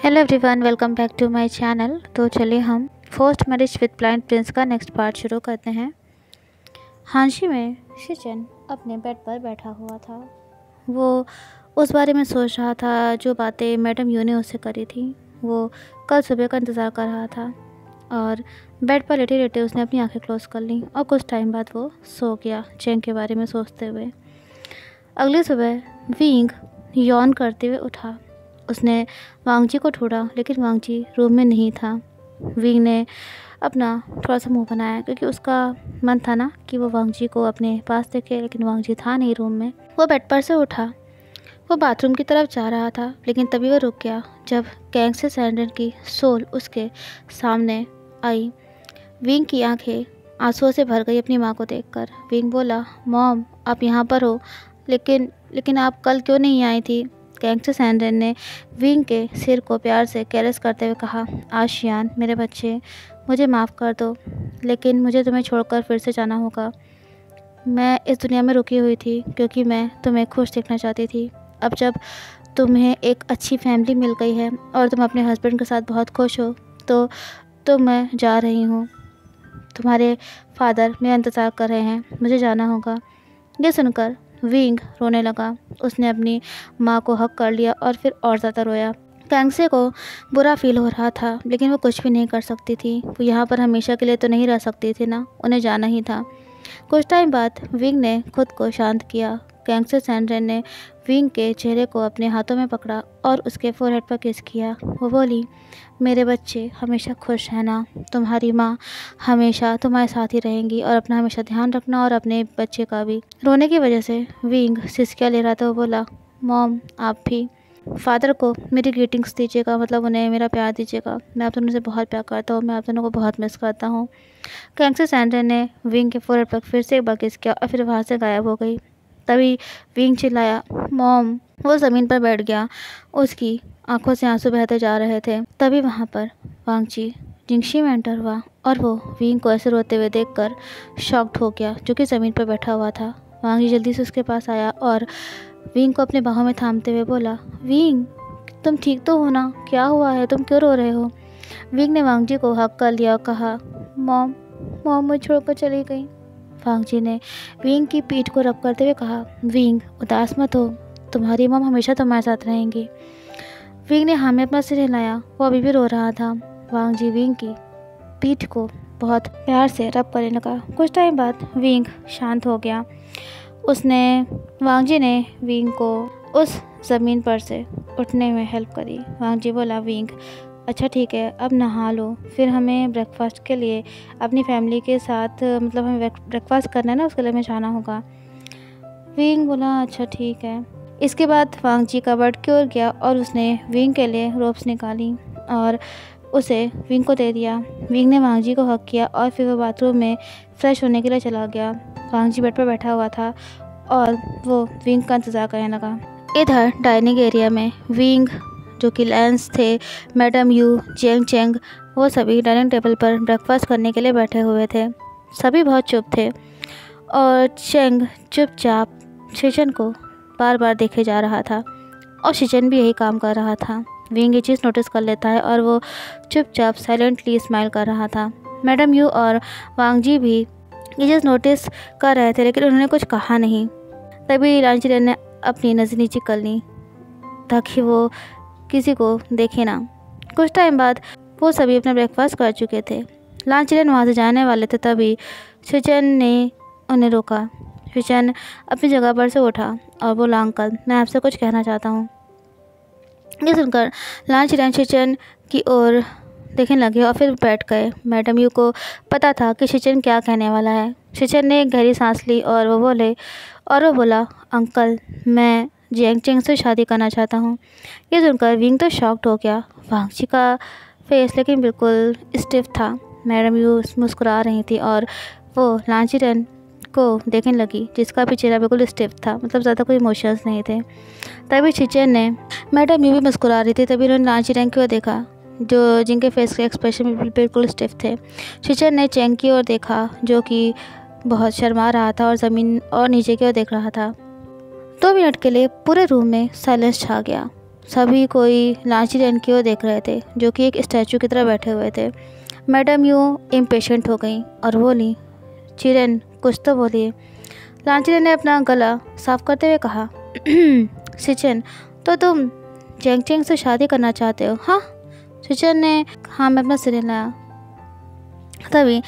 Hello everyone, welcome back to my channel. तो चलिए हम first marriage with blind prince का नेक्स्ट पार्ट शुरू करते हैं। हांशी में शिचन अपने बेड पर बैठा हुआ था। वो उस बारे में सोच रहा था जो बातें मैडम यू ने उससे करी थी। वो कल सुबह का इंतज़ार कर रहा था और बेड पर लेटे लेटे उसने अपनी आंखें क्लोज कर लीं और कुछ टाइम बाद वो सो गया चेंग के बारे में सोचते हुए। अगली सुबह विंग यौन करते हुए उठा। उसने वांगजी को ढूंढा लेकिन वांगजी रूम में नहीं था। विंग ने अपना थोड़ा सा मुंह बनाया क्योंकि उसका मन था ना कि वो वांगजी को अपने पास देखे, लेकिन वांगजी था नहीं रूम में। वो बेड पर से उठा, वो बाथरूम की तरफ जा रहा था, लेकिन तभी वो रुक गया जब गैंग सैंडन की सोल उसके सामने आई। विंग की आंखें आंसुओं से भर गई अपनी माँ को देखकर। विंग बोला, मॉम आप यहाँ पर हो, लेकिन आप कल क्यों नहीं आई थी? गैंगस्टर सैंडन ने विंग के सिर को प्यार से कैरेस करते हुए कहा, आशियान मेरे बच्चे, मुझे माफ़ कर दो, लेकिन मुझे तुम्हें छोड़कर फिर से जाना होगा। मैं इस दुनिया में रुकी हुई थी क्योंकि मैं तुम्हें खुश देखना चाहती थी। अब जब तुम्हें एक अच्छी फैमिली मिल गई है और तुम अपने हस्बैंड के साथ बहुत खुश हो तो मैं जा रही हूँ। तुम्हारे फादर मेरा इंतज़ार कर रहे हैं, मुझे जाना होगा। ये सुनकर विंग रोने लगा। उसने अपनी माँ को हक कर लिया और फिर और ज़्यादा रोया। कैंगसे को बुरा फील हो रहा था, लेकिन वो कुछ भी नहीं कर सकती थी। वो यहाँ पर हमेशा के लिए तो नहीं रह सकती थी ना, उन्हें जाना ही था। कुछ टाइम बाद विंग ने खुद को शांत किया। गैंगस्टर सैंडन ने विंग के चेहरे को अपने हाथों में पकड़ा और उसके फोरहेड पर किस किया। वो बोली, मेरे बच्चे हमेशा खुश रहना, तुम्हारी माँ हमेशा तुम्हारे साथ ही रहेंगी और अपना हमेशा ध्यान रखना और अपने बच्चे का भी। रोने की वजह से विंग सिसकियाँ ले रहा था। वो बोला, मॉम आप भी फादर को मेरी ग्रीटिंग्स दीजिएगा, मतलब उन्हें मेरा प्यार दीजिएगा। मैं आप दोनों से बहुत प्यार करता हूँ, मैं आप दोनों को बहुत मिस करता हूँ। गैंगस्टर सैंडन ने विंग के फोरहेड पर फिर से एक बार किस किया और फिर वहाँ से गायब हो गई। तभी विंग चिल्लाया, मॉम। वो ज़मीन पर बैठ गया, उसकी आंखों से आंसू बहते जा रहे थे। तभी वहाँ पर वांगजी जिंगशी में एंटर हुआ और वो विंग को ऐसे रोते हुए देखकर शॉक्ड हो गया, जो कि ज़मीन पर बैठा हुआ था। वांगजी जल्दी से उसके पास आया और विंग को अपने बाहों में थामते हुए बोला, विंग तुम ठीक तो हो ना? क्या हुआ है, तुम क्यों रो रहे हो? विंग ने वांगजी को हक कर लिया और कहा, मॉम मुझे छोड़कर चली गई। वांगजी ने विंग की पीठ को रब करते हुए कहा, विंग उदास मत हो, तुम्हारी मॉम हमेशा तुम्हारे साथ रहेंगी। विंग ने हाँ में अपना सिर हिलाया। वो अभी भी रो रहा था। वांगजी विंग की पीठ को बहुत प्यार से रब करने लगा। कुछ टाइम बाद विंग शांत हो गया। वांगजी ने विंग को उस ज़मीन पर से उठने में हेल्प करी। वांगजी बोला, विंग अच्छा ठीक है, अब नहा लो, फिर हमें ब्रेकफास्ट के लिए अपनी फैमिली के साथ, मतलब हमें ब्रेकफास्ट करना है ना, उसके लिए हमें जाना होगा। विंग बोला, अच्छा ठीक है। इसके बाद वांगजी का बर्ड की ओर गया और उसने विंग के लिए रोप्स निकाली और उसे विंग को दे दिया। विंग ने वांगजी को हक किया और फिर वो बाथरूम में फ्रेश होने के लिए चला गया। वांगजी बेड पर बैठा हुआ था और वो विंग का इंतज़ार करने लगा। इधर डाइनिंग एरिया में विंग, जो कि लैंस थे, मैडम यू, जेंग चेंग, वो सभी डाइनिंग टेबल पर ब्रेकफास्ट करने के लिए बैठे हुए थे। सभी बहुत चुप थे और चेंग चुपचाप शिचन को बार बार देखे जा रहा था और शिचन भी यही काम कर रहा था। विंग ये चीज़ नोटिस कर लेता है और वो चुपचाप साइलेंटली स्माइल कर रहा था। मैडम यू और वांगजी भी ये चीज़ नोटिस कर रहे थे, लेकिन उन्होंने कुछ कहा नहीं। तभी लांचीरेन ने अपनी नज़र नीचे कर ली ताकि वो किसी को देखे ना। कुछ टाइम बाद वो सभी अपना ब्रेकफास्ट कर चुके थे। लांचीरेन वहाँ से जाने वाले थे, तभी शिचन ने उन्हें रोका। शिचन अपनी जगह पर से उठा और बोला, अंकल मैं आपसे कुछ कहना चाहता हूँ। ये सुनकर लांचीरेन शिचन की ओर देखने लगे और फिर बैठ गए। मैडम यू को पता था कि शिचन क्या कहने वाला है। शिचन ने एक गहरी सांस ली और वो बोला, अंकल मैं जेंग चेंग से शादी करना चाहता हूँ। ये सुनकर विंग तो शॉक्ड हो गया। वांगजी का फेस लेकिन बिल्कुल स्टिफ था। मैडम यू मुस्कुरा रही थी और वो लांचीरेन को देखने लगी, जिसका भी चेहरा बिल्कुल स्टिफ था, मतलब ज़्यादा कोई इमोशंस नहीं थे। तभी शिचन ने, मैडम यू भी मुस्कुरा रही थी, तभी उन्होंने लांचीरेन की ओर देखा, जो जिनके फेस के एक्सप्रेशन बिल्कुल स्टिफ थे। शिचन ने चेंग की ओर देखा, जो कि बहुत शर्मा रहा था और ज़मीन और नीचे की ओर देख रहा था। 2 मिनट के लिए पूरे रूम में साइलेंस छा गया। सभी कोई लांचीरेन की ओर देख रहे थे, जो कि एक स्टैचू की तरह बैठे हुए थे। मैडम यू इम्पेशेंट हो गई और बोली, चिरेन कुछ तो बोलिए। लांचीरेन ने अपना गला साफ करते हुए कहा, शिचेन, तो तुम चेंग चेंग से शादी करना चाहते हो? हाँ। शिचेन ने हाँ में अपना सिर हिलाया। तभी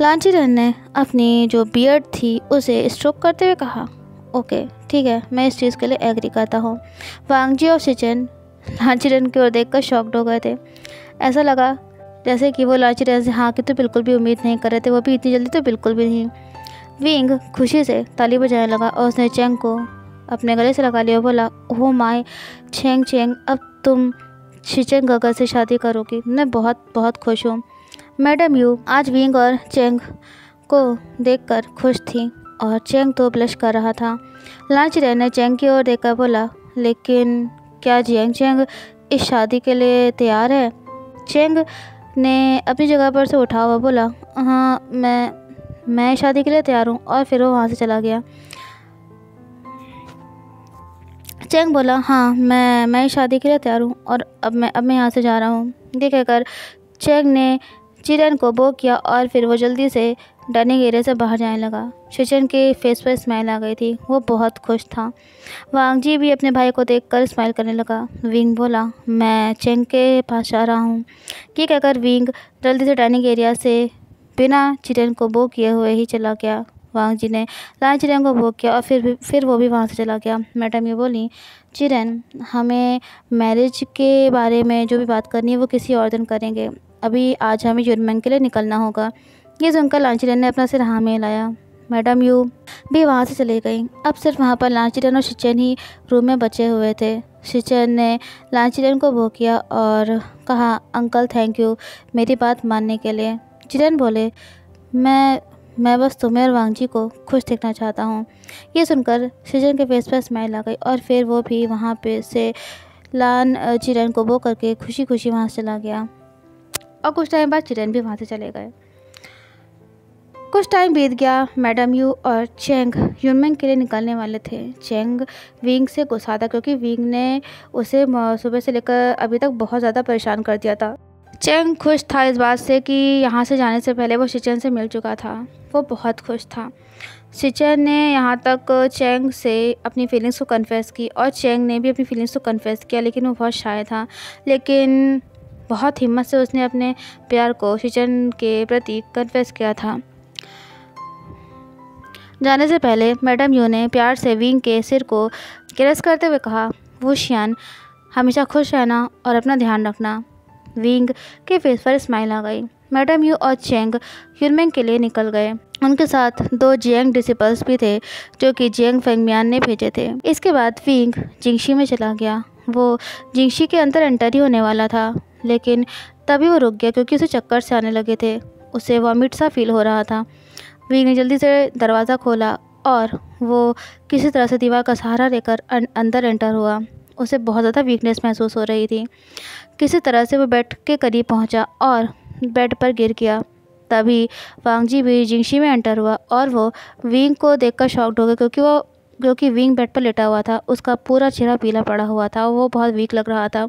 लांचीरेन ने अपनी जो बियर्ड थी उसे स्ट्रोक करते हुए कहा, ओके ठीक है, मैं इस चीज़ के लिए एग्री करता हूँ। वांग जी और शिचेन लांचीरेन की ओर देखकर शॉक्ड हो गए थे। ऐसा लगा जैसे कि वो लांचीरेन से हाँ की तो बिल्कुल भी उम्मीद नहीं कर रहे थे, वो भी इतनी जल्दी तो बिल्कुल भी नहीं। विंग खुशी से ताली बजाने लगा और उसने चेंग को अपने गले से लगा लिया और बोला, ओह माय चेंग चेंग, अब तुम शिचेन गगर से शादी करोगी? मैं बहुत बहुत खुश हूँ। मैडम यू आज विंग और चेंग को देखकर खुश थी और चेंग तो ब्लश कर रहा था। लांचीरेन ने चेंग की ओर देखकर बोला, लेकिन क्या जियांग चेंग इस शादी के लिए तैयार है? चेंग ने अपनी जगह पर से उठा हुआ बोला, हाँ मैं शादी के लिए तैयार हूँ। और फिर वो वहाँ से चला गया। चेंग बोला, हाँ मैं शादी के लिए तैयार हूँ और अब मैं यहाँ से जा रहा हूँ। ये कहकर चेंग ने चिरेन को बो किया और फिर वो जल्दी से डाइनिंग एरिया से बाहर जाने लगा। शिचेन के फेस पर स्माइल आ गई थी, वो बहुत खुश था। वांग जी भी अपने भाई को देखकर स्माइल करने लगा। विंग बोला, मैं चेंग के पास जा रहा हूँ। ये कहकर विंग जल्दी से डाइनिंग एरिया से बिना चिरेन को बो किए हुए ही चला गया। वांग जी ने लांचीरेन को बो किया और फिर वो भी वहाँ से चला गया। मैडम ये बोली, चिरेन, हमें मैरिज के बारे में जो भी बात करनी है वो किसी और दिन करेंगे, अभी आज हमें युनमेंग के लिए निकलना होगा। ये सुनकर लांचीरेन ने अपना सिर हाँ में हिलाया। मैडम यू भी वहाँ से चली गई। अब सिर्फ वहाँ पर लांचीरेन और शिचेन ही रूम में बचे हुए थे। शिचेन ने लांचीरेन को बो किया और कहा, अंकल थैंक यू मेरी बात मानने के लिए। चिरेन बोले, मैं बस तुम्हें और वांग जी को खुश देखना चाहता हूँ। ये सुनकर शिचेन के फेस पर स्माइल आ गई और फिर वो भी वहाँ पे से चिरेन को बो करके खुशी खुशी वहाँ से चला गया। और कुछ टाइम बाद चिरेन भी वहाँ से चले गए। कुछ टाइम बीत गया। मैडम यू और चेंग युनमेंग के लिए निकलने वाले थे। चेंग विंग से गुस्सा था क्योंकि विंग ने उसे सुबह से लेकर अभी तक बहुत ज़्यादा परेशान कर दिया था। चेंग खुश था इस बात से कि यहाँ से जाने से पहले वो शिचेन से मिल चुका था। वो बहुत खुश था। शिचेन ने यहाँ तक चेंग से अपनी फीलिंग्स को कन्फेस की और चेंग ने भी अपनी फीलिंग्स को कन्फेस किया, लेकिन वो बहुत शाय था। लेकिन बहुत हिम्मत से उसने अपने प्यार को शिचेन के प्रति कन्फेस किया था। जाने से पहले मैडम यू ने प्यार से विंग के सिर को कैरेस करते हुए कहा, वुशियान, हमेशा खुश रहना और अपना ध्यान रखना। विंग के फेस पर स्माइल आ गई। मैडम यू और चेंग युनमेंग के लिए निकल गए। उनके साथ 2 जियांग डिसिपल्स भी थे जो कि जियांग फेंगमियान ने भेजे थे। इसके बाद विंग जिंगशी में चला गया। वो जिंगशी के अंदर एंटर ही होने वाला था, लेकिन तभी वो रुक गया क्योंकि उसे चक्कर से आने लगे थे। उसे वॉमिट सा फील हो रहा था। विंग ने जल्दी से दरवाज़ा खोला और वो किसी तरह से दीवार का सहारा लेकर अंदर एंटर हुआ। उसे बहुत ज़्यादा वीकनेस महसूस हो रही थी। किसी तरह से वो बेड के करीब पहुंचा और बेड पर गिर गया। तभी वांग जी भी जिंगशी में एंटर हुआ और वो विंग को देखकर शॉक्ड हो गए क्योंकि विंग बेड पर लेटा हुआ था। उसका पूरा चेहरा पीला पड़ा हुआ था। वो बहुत वीक लग रहा था।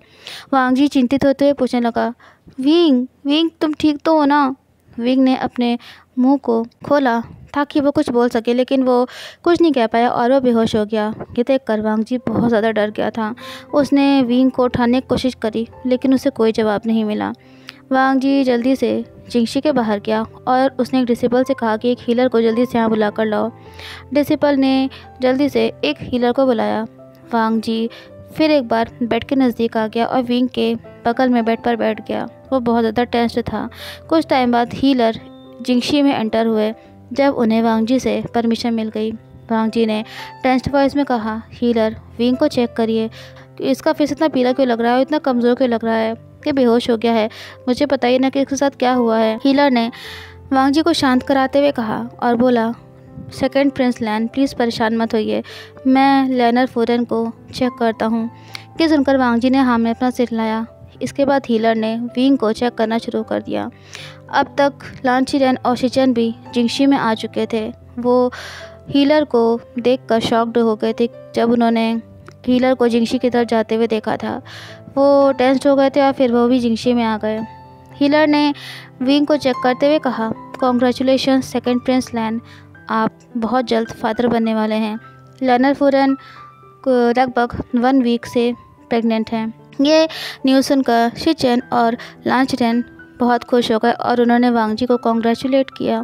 वांग जी चिंतित होते हुए पूछने लगा, विंग तुम ठीक तो हो ना? विंग ने अपने मुंह को खोला ताकि वो कुछ बोल सके, लेकिन वो कुछ नहीं कह पाया और वो बेहोश हो गया। ये देखकर वांग जी बहुत ज़्यादा डर गया था। उसने विंग को उठाने की कोशिश करी, लेकिन उसे कोई जवाब नहीं मिला। वांग जी जल्दी से जिंगशी के बाहर गया और उसने एक डिसिपल से कहा कि एक हीलर को जल्दी से यहाँ बुला कर लाओ। डिसिपल ने जल्दी से एक हीलर को बुलाया। वांग जी फिर एक बार बेड के नज़दीक आ गया और विंग के बगल में बेड पर बैठ गया। वो बहुत ज़्यादा टेंस्ड था। कुछ टाइम बाद हीलर जिंगशी में एंटर हुए। जब उन्हें वांग जी से परमिशन मिल गई, वांग जी ने टेंस्ड वॉइस में कहा, हीलर विंग को चेक करिए, इसका फेस इतना पीला क्यों लग रहा है, इतना कमज़ोर क्यों लग रहा है, कि बेहोश हो गया है, मुझे बताइए ना कि इसके साथ क्या हुआ है। हीलर ने वांग जी को शांत कराते हुए कहा और बोला, सेकंड प्रिंस लैन, प्लीज़ परेशान मत होइए, मैं लेनर फूरन को चेक करता हूँ। कि सुनकर वांग जी ने हाँ में अपना सिर हिलाया। इसके बाद हीलर ने विंग को चेक करना शुरू कर दिया। अब तक लांचीरेन और शिचेन भी जिंगशी में आ चुके थे। वो हीलर को देखकर शॉक्ड हो गए थे जब उन्होंने हीलर को जिंगशी की तरफ जाते हुए देखा था। वो टेंस्ड हो गए थे और फिर वो भी जिंगशी में आ गए। हीलर ने विंग को चेक करते हुए कहा, कॉन्ग्रेचुलेशन सेकंड प्रिंस लैन, आप बहुत जल्द फादर बनने वाले हैं। लैनर फूरन लगभग 1 वीक से प्रेग्नेंट हैं। ये न्यूज़ सुनकर शिचेन और लांचरेन बहुत खुश हो गए और उन्होंने वांग जी को कॉन्ग्रेचुलेट किया।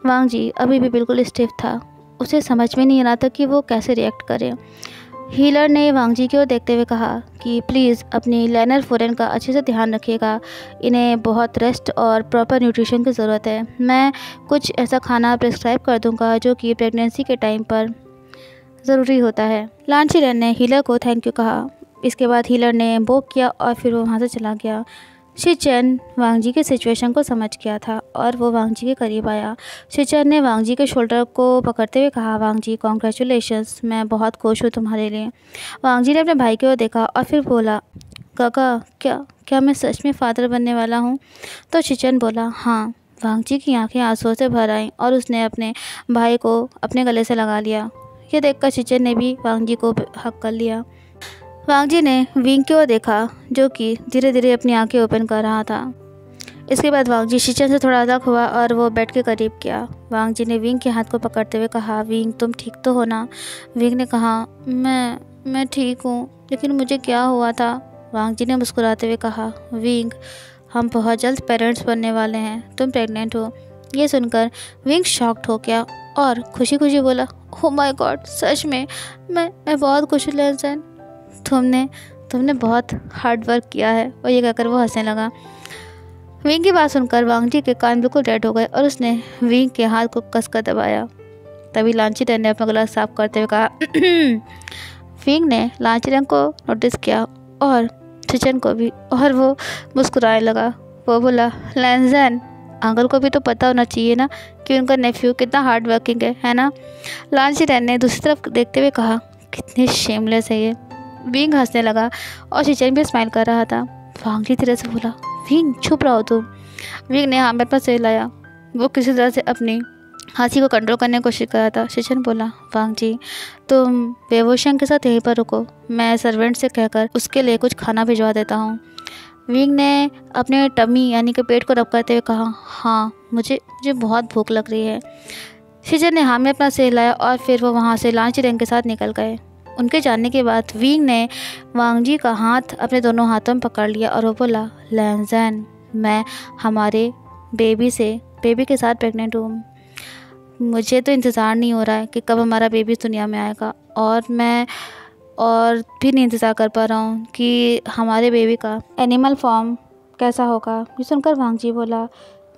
वांग जी अभी भी बिल्कुल स्टिफ था। उसे समझ में नहीं आ रहा था कि वो कैसे रिएक्ट करे। हीलर ने वांग जी की ओर देखते हुए कहा कि प्लीज़ अपनी लैनर फूरन का अच्छे से ध्यान रखिएगा। इन्हें बहुत रेस्ट और प्रॉपर न्यूट्रिशन की ज़रूरत है। मैं कुछ ऐसा खाना प्रिस्क्राइब कर दूंगा जो कि प्रेगनेंसी के टाइम पर ज़रूरी होता है। लांचरेन ने हीलर को थैंक यू कहा। इसके बाद हीलर ने बोक किया और फिर वो वहाँ से चला गया। शिचेन वांग जी के सिचुएशन को समझ गया था और वो वांग जी के करीब आया। शिचेन ने वांग जी के शोल्डर को पकड़ते हुए कहा, वांग जी कॉन्ग्रेचुलेशंस, मैं बहुत खुश हूँ तुम्हारे लिए। वांग जी ने अपने भाई की ओर देखा और फिर बोला, काका क्या मैं सच में फादर बनने वाला हूँ? तो शिचेन बोला, हाँ। वांग जी की आंखें आंसुओं से भर आईं और उसने अपने भाई को अपने गले से लगा लिया। ये देखकर शिचेन ने भी वांग जी को हक कर लिया। वांग जी ने विंग की ओर देखा जो कि धीरे धीरे अपनी आंखें ओपन कर रहा था। इसके बाद वांग जी शिचेन से थोड़ा अलग हुआ और वो बेड के करीब गया। वांग जी ने विंग के हाथ को पकड़ते हुए कहा, विंग तुम ठीक तो हो ना? विंग ने कहा, मैं ठीक हूँ, लेकिन मुझे क्या हुआ था? वांग जी ने मुस्कुराते हुए कहा, विंग हम बहुत जल्द पेरेंट्स बनने वाले हैं, तुम प्रेग्नेंट हो। ये सुनकर विंग शॉक्ड हो गया और खुशी खुशी बोला, ओह माय गॉड, सच में? मैं बहुत खुश हूँ लैंसन, तुमने बहुत हार्ड वर्क किया है। और ये कहकर वो हंसने लगा। विंग की बात सुनकर वांग जी के कान बिल्कुल रेड हो गए और उसने विंग के हाथ को कसकर दबाया। तभी लांचरेन ने अपना गला साफ करते हुए कहा, विंग ने लांचरेन को नोटिस किया और शिचेन को भी, और वो मुस्कुराने लगा। वो बोला, लैंसन अंकल को भी तो पता होना चाहिए ना कि उनका नेफ्यू कितना हार्ड वर्किंग है ना? लांचरेन ने दूसरी तरफ देखते हुए कहा, कितने शेमलेस है ये। विंग हंसने लगा और शिचेन भी स्माइल कर रहा था। वांग जी धीरे से बोला, विंग चुप रहो तुम। विंग ने हाथ पर सिर लाया। वो किसी तरह से अपनी हंसी को कंट्रोल करने की कोशिश कर रहा था। शिचेन बोला, वांग जी तुम वेवोशंग के साथ यहीं पर रुको, मैं सर्वेंट से कहकर उसके लिए कुछ खाना भिजवा देता हूँ। विंग ने अपने टमी यानी कि पेट को रब करते हुए कहा, हाँ मुझे बहुत भूख लग रही है। शिचेन ने हाथ में अपना सिर लाया और फिर वो वहाँ से लांचरेन के साथ निकल गए। उनके जाने के बाद विंग ने वांग जी का हाथ अपने दोनों हाथों में पकड़ लिया और वो बोला, लैंसन मैं हमारे बेबी के साथ प्रेग्नेंट हूँ। मुझे तो इंतज़ार नहीं हो रहा है कि कब हमारा बेबी दुनिया में आएगा, और मैं और भी नहीं इंतज़ार कर पा रहा हूँ कि हमारे बेबी का एनिमल फॉर्म कैसा होगा। ये सुनकर वांग जी बोला,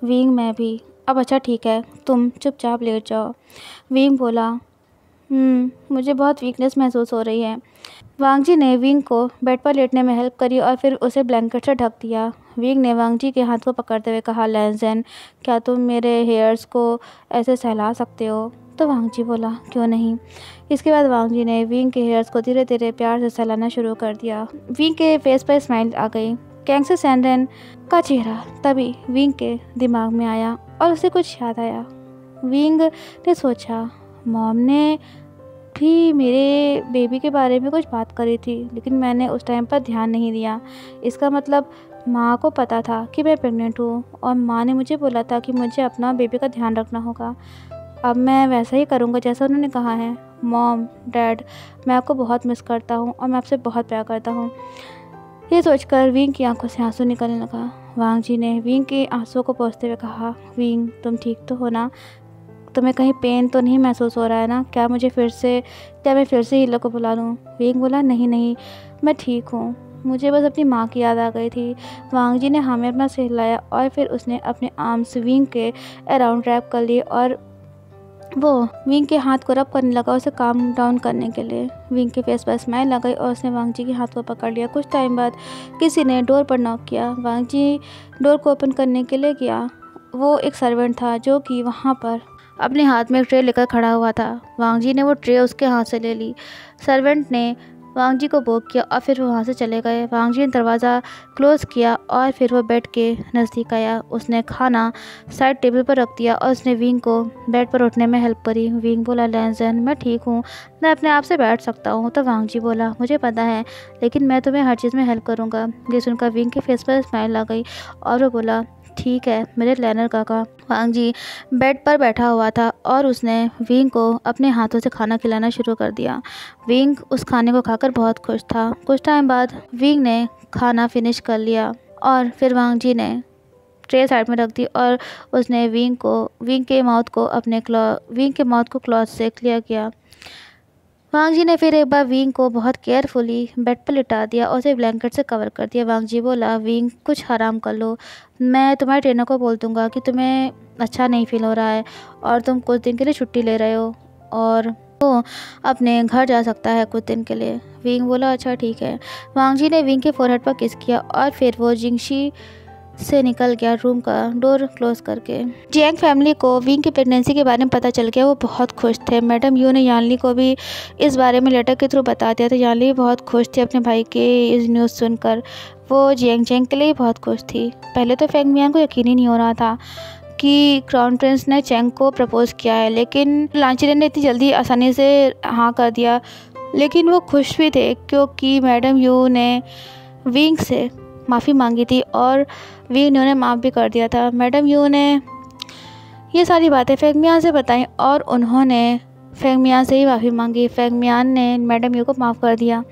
विंग मैं भी। अब अच्छा ठीक है, तुम चुपचाप लेट जाओ। विंग बोला, मुझे बहुत वीकनेस महसूस हो रही है। वांग जी ने विंग को बेड पर लेटने में हेल्प करी और फिर उसे ब्लैंकेट से ढक दिया। विंग ने वांग जी के हाथ को पकड़ते हुए कहा, लैंसन क्या तुम मेरे हेयर्स को ऐसे सहला सकते हो? तो वांग जी बोला, क्यों नहीं। इसके बाद वांग जी ने विंग के हेयर्स को धीरे धीरे प्यार से सहलाना शुरू कर दिया। विंग के फेस पर स्माइल आ गई। कैंगसी सैंडन का चेहरा तभी विंग के दिमाग में आया और उसे कुछ याद आया। विंग ने सोचा, मॉम ने भी मेरे बेबी के बारे में कुछ बात करी थी, लेकिन मैंने उस टाइम पर ध्यान नहीं दिया। इसका मतलब माँ को पता था कि मैं प्रेग्नेंट हूँ और माँ ने मुझे बोला था कि मुझे अपना बेबी का ध्यान रखना होगा। अब मैं वैसा ही करूँगा जैसा उन्होंने कहा है। मॉम, डैड, मैं आपको बहुत मिस करता हूँ और मैं आपसे बहुत प्यार करता हूँ। ये सोचकर विंग की आंखों से आंसू निकलने लगा। वांग जी ने विंग के आंसुओं को पोंछते हुए कहा, विंग तुम ठीक तो हो ना? तुम्हें कहीं पेन तो नहीं महसूस हो रहा है ना? क्या मैं फिर से हीलर को बुला लूँ? विंग बोला, नहीं मैं ठीक हूँ, मुझे बस अपनी माँ की याद आ गई थी। वांग जी ने हमें अपना सिर हिलाया और फिर उसने अपने आर्म्स विंग के अराउंड रैप कर लिए और वो विंग के हाथ को रब करने लगा उसे काम डाउन करने के लिए। विंग के फेस पर स्माइल आ गई और उसने वांग जी के हाथ को पकड़ लिया। कुछ टाइम बाद किसी ने डोर पर नॉक किया। वांग जी डोर को ओपन करने के लिए गया। वो एक सर्वेंट था जो कि वहाँ पर अपने हाथ में एक ट्रे लेकर खड़ा हुआ था। वांग जी ने वो ट्रे उसके हाथ से ले ली। सर्वेंट ने वांग जी को बोक किया और फिर वो वहाँ से चले गए। वांग जी ने दरवाज़ा क्लोज़ किया और फिर वो बेड के नज़दीक आया। उसने खाना साइड टेबल पर रख दिया और उसने विंग को बेड पर उठने में हेल्प करी। विंग बोला, लैंसन मैं ठीक हूँ, मैं अपने आप से बैठ सकता हूँ। तो वांग जी बोला, मुझे पता है, लेकिन मैं तुम्हें हर चीज़ में हेल्प करूँगा। ये सुनकर विंग के फेस पर स्माइल आ गई और वो बोला, ठीक है मेरे लैनर काका। वांग जी बेड पर बैठा हुआ था और उसने विंग को अपने हाथों से खाना खिलाना शुरू कर दिया। विंग उस खाने को खाकर बहुत खुश था। कुछ टाइम बाद विंग ने खाना फिनिश कर लिया और फिर वांग जी ने ट्रे साइड में रख दी और उसने विंग के माउथ को क्लॉथ से क्लियर किया। वांग जी ने फिर एक बार विंग को बहुत केयरफुली बेड पर लिटा दिया और उसे ब्लैंकेट से कवर कर दिया। वांग जी बोला, विंग कुछ आराम कर लो, मैं तुम्हारे ट्रेनर को बोल दूँगा कि तुम्हें अच्छा नहीं फील हो रहा है और तुम कुछ दिन के लिए छुट्टी ले रहे हो और वो अपने घर जा सकता है कुछ दिन के लिए। विंग बोला, अच्छा ठीक है। वांग जी ने विंग के फोरहेड पर किस किया और फिर वो जिंगशी से निकल गया, रूम का डोर क्लोज करके। जियांग फैमिली को विंग की प्रेगनेंसी के बारे में पता चल गया। वो बहुत खुश थे। मैडम यू ने यानली को भी इस बारे में लेटर के थ्रू बता दिया था। यानली बहुत खुश थी अपने भाई के इस न्यूज़ सुनकर। वो जियांग चेंग के लिए बहुत खुश थी। पहले तो फेंग मियान को यकीन ही नहीं हो रहा था कि क्राउन प्रिंस ने चेंग को प्रपोज किया है, लेकिन लांचीरे ने इतनी जल्दी आसानी से हाँ कर दिया। लेकिन वो खुश भी थे क्योंकि मैडम यू ने विंग से माफ़ी मांगी थी और विंग ने उन्हें माफ़ भी कर दिया था। मैडम यू ने ये सारी बातें फेंग मियान से बताई और उन्होंने फेंग मियान से ही माफ़ी मांगी। फेंग मियान ने मैडम यू को माफ़ कर दिया।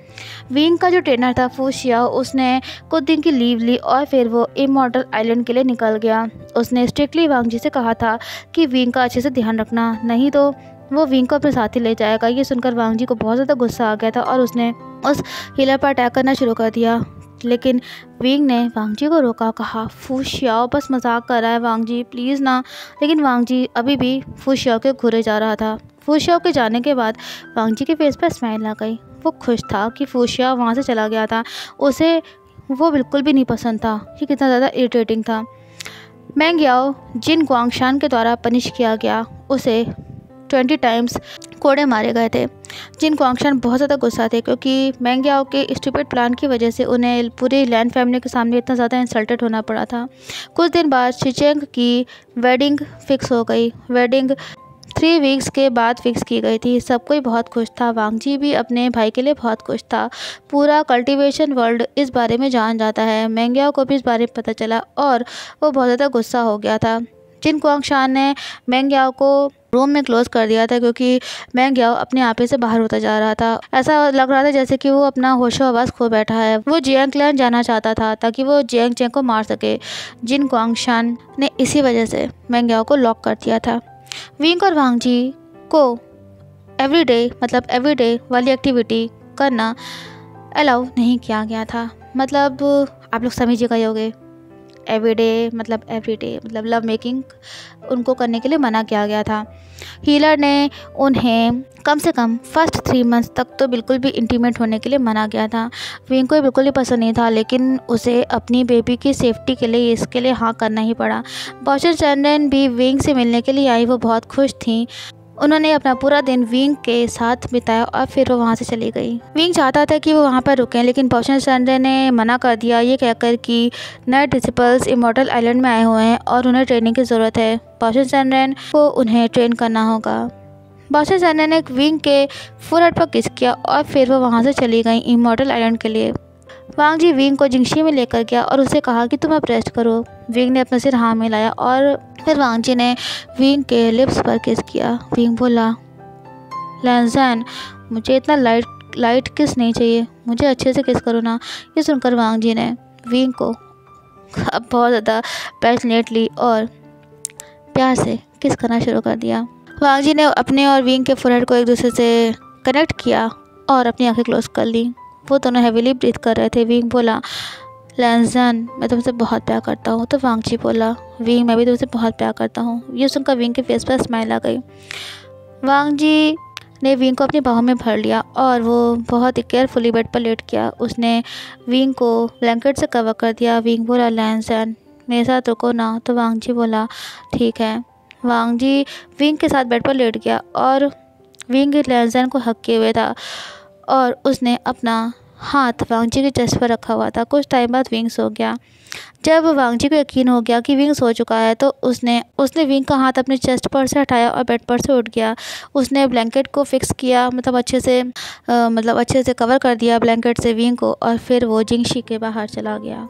विंग का जो ट्रेनर था फू शियाओ, उसने कुछ दिन की लीव ली और फिर वो इमॉर्टल आइलैंड के लिए निकल गया। उसने स्ट्रिक्टली वांग जी से कहा था कि विंग का अच्छे से ध्यान रखना, नहीं तो वो विंग को अपने साथ ही ले जाएगा। ये सुनकर वांग जी को बहुत ज़्यादा गुस्सा आ गया था और उसने उस हीलर पर अटैक करना शुरू कर दिया। लेकिन विंग ने वांग जी को रोका, कहा, फू शियाओ बस मजाक कर रहा है वांग जी, प्लीज़ ना। लेकिन वांग जी अभी भी फू शियाओ के घूरे जा रहा था। फू शियाओ के जाने के बाद वांग जी के फेस पर स्माइल आ गई। वो खुश था कि फू शियाओ वहाँ से चला गया था। उसे वो बिल्कुल भी नहीं पसंद था। ये कितना ज़्यादा इरिटेटिंग था। मैंग याओ जिन गुआंगशान के द्वारा पनिश किया गया, उसे 20 टाइम्स कोड़े मारे गए थे। जिन गुआंगशान बहुत ज़्यादा गुस्सा थे क्योंकि मैंग याओ के स्टूपिड प्लान की वजह से उन्हें पूरी लैंड फैमिली के सामने इतना ज़्यादा इंसल्टेड होना पड़ा था। कुछ दिन बाद शिचेंग की वेडिंग फिक्स हो गई। वेडिंग 3 वीक्स के बाद फिक्स की गई थी। सब कोई बहुत खुश था। वांग जी भी अपने भाई के लिए बहुत खुश था। पूरा कल्टीवेशन वर्ल्ड इस बारे में जान जाता है। मैंग याओ को भी इस बारे में पता चला और वो बहुत ज़्यादा गुस्सा हो गया था। जिन गुआंगशान ने मैंग याओ को रूम में क्लोज कर दिया था क्योंकि मैंग याओ अपने आपे से बाहर होता जा रहा था। ऐसा लग रहा था जैसे कि वो अपना होशो हवास खो बैठा है। वो जियांग क्लैन जाना चाहता था ताकि वो जियांग चेंग को मार सके। जिन गुआंगशान ने इसी वजह से मैंग याओ को लॉक कर दिया था। विंग और वांग जी को एवरीडे वाली एक्टिविटी करना अलाउ नहीं किया गया था। मतलब आप लोग समझिएगा ही होंगे, एवरीडे मतलब लव मेकिंग उनको करने के लिए मना किया गया था। हीलर ने उन्हें कम से कम फर्स्ट 3 मंथ्स तक तो बिल्कुल भी इंटीमेट होने के लिए मना किया था। विंग को बिल्कुल ही पसंद नहीं था, लेकिन उसे अपनी बेबी की सेफ्टी के लिए इसके लिए हाँ करना ही पड़ा। बॉचर चैंडन भी विंग से मिलने के लिए आई। वो बहुत खुश थी। उन्होंने अपना पूरा दिन विंग के साथ बिताया और फिर वो वहाँ से चली गई। विंग चाहता था कि वो वहाँ पर रुकें, लेकिन बॉचर चैंडन ने मना कर दिया, ये कहकर कि नए डिसिपल्स इमॉर्टल आइलैंड में आए हुए हैं और उन्हें ट्रेनिंग की ज़रूरत है। बॉचर चैंडन को उन्हें ट्रेन करना होगा। बॉचर चैंडन ने विंग के फोरहेड पर किस किया और फिर वो वहाँ से चली गई इमॉर्टल आइलैंड के लिए। वांग जी विंग को जिंगशी में लेकर गया और उसे कहा कि तुम अब रेस्ट करो। विंग ने अपना सिर हाँ मिलाया और फिर वांग जी ने विंग के लिप्स पर किस किया। विंग बोला, लैंसन मुझे इतना लाइट किस नहीं चाहिए, मुझे अच्छे से किस करो ना। ये सुनकर वांग जी ने विंग को बहुत ज़्यादा पैशनेटली और प्यार से किस करना शुरू कर दिया। वांग जी ने अपने और विंग के फोरहेड को एक दूसरे से कनेक्ट किया और अपनी आंखें क्लोज कर ली। वो दोनों हैवीली ब्रीथ कर रहे थे। विंग बोला, लैंसन मैं तुमसे बहुत प्यार करता हूँ। तो वांग जी बोला, विंग मैं भी तुमसे बहुत प्यार करता हूँ। ये सुनकर विंग के फेस पर स्माइल आ गई। वांग जी ने विंग को अपनी बाहों में भर लिया और वो बहुत ही केयरफुली बेड पर लेट गया। उसने विंग को ब्लैंकेट से कवर कर दिया। विंग बोला, लैंसन मेरे साथ रुको ना। तो वांग जी बोला, ठीक है। वांग जी विंग के साथ बेड पर लेट गया और विंग लैंसन को हक किए हुए था। और उसने अपना हाथ वांगजी के चेस्ट पर रखा हुआ था। कुछ टाइम बाद विंग सो गया। जब वांगजी को यकीन हो गया कि विंग सो चुका है तो उसने विंग का हाथ अपने चेस्ट पर से हटाया और बेड पर से उठ गया। उसने ब्लैंकेट को फिक्स किया, मतलब अच्छे से कवर कर दिया ब्लैंकेट से विंग को, और फिर वो जिंगशी के बाहर चला गया।